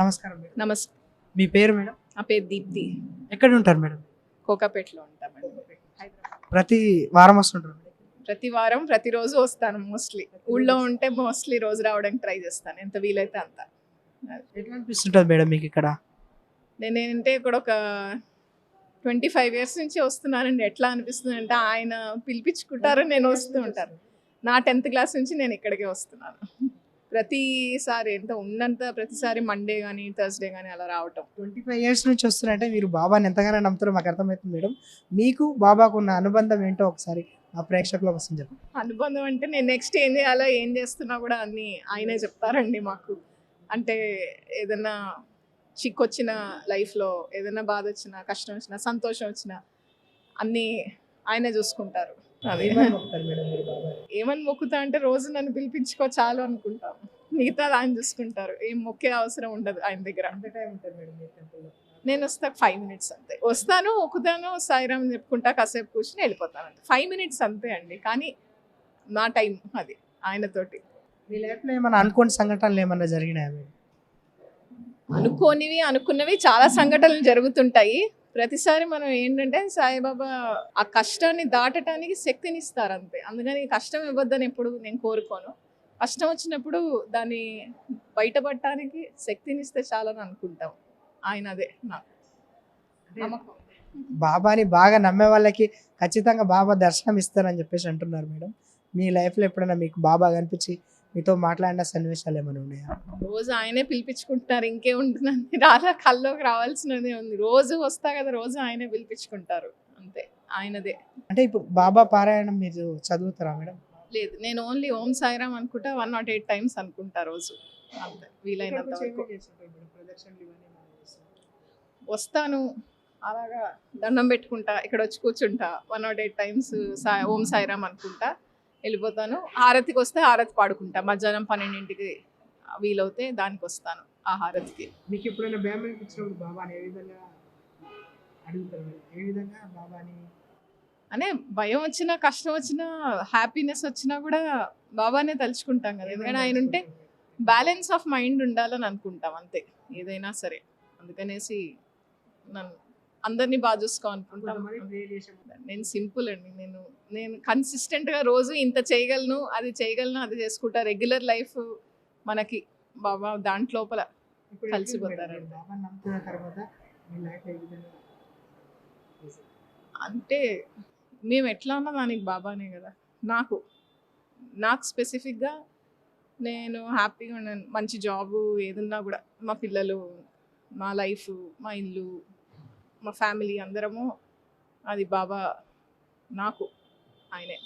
నమస్కారం మేడం. నమస్తే. మీ పేరు మేడం? నా పేరు దీప్తి. ఎక్కడ ఉంటారు మేడం? కోకాపేటలో ఉంటామండి, హైదరాబాద్. ప్రతి వారం వస్తుంటారు మేడం? ప్రతి వారం ప్రతిరోజు వస్తాను. మోస్ట్లీ ఊళ్ళో ఉంటే మోస్ట్లీ రోజు రావడానికి ట్రై చేస్తాను, ఎంత వీలైతే అంత. ఎట్లా అనిపిస్తుంటుంది మేడం మీకు ఇక్కడ? నేనేంటే ఇక్కడ ఒక 25 ఇయర్స్ నుంచి వస్తున్నానండి. ఎట్లా అనిపిస్తుంది అంటే ఆయన పిలిపించుకుంటారు, నేను వస్తూ ఉంటాను. నా 10th క్లాస్ నుంచి నేను ఇక్కడికే వస్తున్నాను. ప్రతిసారి ఉన్నంత ప్రతిసారి మండే కానీ థర్స్డే కానీ అలా రావటం. 25 ఇయర్స్ నుంచి వస్తున్నారంటే మీరు బాబాని ఎంతగానో నమ్ముతారో మాకు అర్థమవుతుంది మేడం. మీకు బాబాకు ఉన్న అనుబంధం ఏంటో ఒకసారి మా ప్రేక్షకుల కోసం చెప్పండి. అనుబంధం అంటే నేను నెక్స్ట్ ఏం చేయాలో ఏం చేస్తున్నా కూడా అన్నీ ఆయనే చెప్తారండి మాకు. అంటే ఏదైనా చిక్కొచ్చిన లైఫ్లో, ఏదైనా బాధ వచ్చినా, కష్టం వచ్చినా, సంతోషం వచ్చినా అన్నీ ఆయనే చూసుకుంటారు. అదే ఏమని మొక్కుతారు మేడం మీరు బాబాని? ఏమని మొక్కుతా అంటే రోజు నన్ను పిలిపించుకో చాలు అనుకుంటాం. మిగతాది ఆయన చూసుకుంటారు. ఏం మొక్కే అవసరం ఉండదు ఆయన దగ్గర. ఎంత టైం ఉంటుంది మేడం మీ టెంపుల్లో? నేను వస్తా 5 మినిట్స్ అంతే. వస్తాను, మొక్కుతాను, సాయిరామ్ చెప్పుకుంటా, కాసేపు కూర్చుని వెళ్ళిపోతాను అంతే. 5 మినిట్స్ అంతే అండి. కానీ నా టైం అది ఆయనతోటి. మీ లైఫ్లో ఏమైనా అనుకోని సంఘటనలు ఏమన్నా జరిగినాయా మేడం? అనుకోనివి అనుకున్నవి చాలా సంఘటనలు జరుగుతుంటాయి. ప్రతిసారి మనం ఏంటంటే సాయిబాబా ఆ కష్టాన్ని దాటడానికి శక్తిని ఇస్తారు అంతే. అందుకని కష్టం ఇవ్వద్దని ఎప్పుడు నేను కోరుకోను. కష్టం వచ్చినప్పుడు దాన్ని బయటపడటానికి శక్తిని ఇస్తే చాలని అనుకుంటాం. ఆయన అదే నాకు నమ్మకం. బాబాని బాగా నమ్మే వాళ్ళకి ఖచ్చితంగా బాబా దర్శనం ఇస్తారని చెప్పేసి అంటున్నారు మేడం. మీ లైఫ్లో ఎప్పుడైనా మీకు బాబా కనిపించి మీతో మాట్లాడిన సన్నివేశాలు ఏమైనా ఉన్నాయా? రోజు ఆయనే పిలిపించుకుంటున్నారు, ఇంకే ఉంటుందండి. రాలా కల్లోకి రావాల్సినదే ఉంది. రోజు వస్తా కదా, రోజు ఆయనే పిలిపించుకుంటారు అంతే. ఆయనదే. అంటే ఇప్పుడు బాబా పారాయణం మీరు చదువుతారా మేడం? లేదు, నేను ఓన్లీ ఓం సాయిరామ్ అనుకుంటా 108 టైమ్స్ అనుకుంటా రోజు అంతే, వీలైనంత వరకు. వస్తాను, అలాగా దండం పెట్టుకుంటా, ఇక్కడ వచ్చి కూర్చుంటా, 108 టైమ్స్ ఓం సాయిరామ్ అనుకుంటా వెళ్ళిపోతాను. హారతికి వస్తే హారతి పాడుకుంటా. మధ్యాహ్నం 12ంటికి వీలవుతే దానికి వస్తాను ఆ హారతికి. మీకు ఎప్పుడైనా భయం అనిపించినప్పుడు బాబాని ఏ విధంగా అడుగుతారు మేడం? ఏ విధంగా బాబాని అనే భయం వచ్చినా, కష్టం వచ్చినా, హ్యాపీనెస్ వచ్చినా కూడా బాబానే తలుచుకుంటాం కదా. ఎందుకంటే ఆయన ఉంటే బ్యాలెన్స్ ఆఫ్ మైండ్ ఉండాలని అనుకుంటాం అంతే, ఏదైనా సరే. అందుకనేసి నన్ను అందరినీ బాగా చూసుకోవాలనుకుంటాం. నేను సింపుల్ అండి. నేను కన్సిస్టెంట్గా రోజు ఇంత చేయగలను, అది చేయగలను, అది చేసుకుంటా. రెగ్యులర్ లైఫ్ మనకి బాబా దాంట్లోపల కలిసిపోతారండి. బాబాని నమ్ముకున్న తర్వాత మీ లైఫ్ ఏ విధంగా? అంటే మేము ఎట్లా ఉన్నా దానికి బాబానే కదా. నాకు స్పెసిఫిక్గా నేను హ్యాపీగా ఉన్నాను. మంచి జాబు ఏదున్నా కూడా, మా పిల్లలు, మా లైఫ్, మా ఇల్లు, మా ఫ్యామిలీ అందరము, అది బాబా నాకు ఆయనే.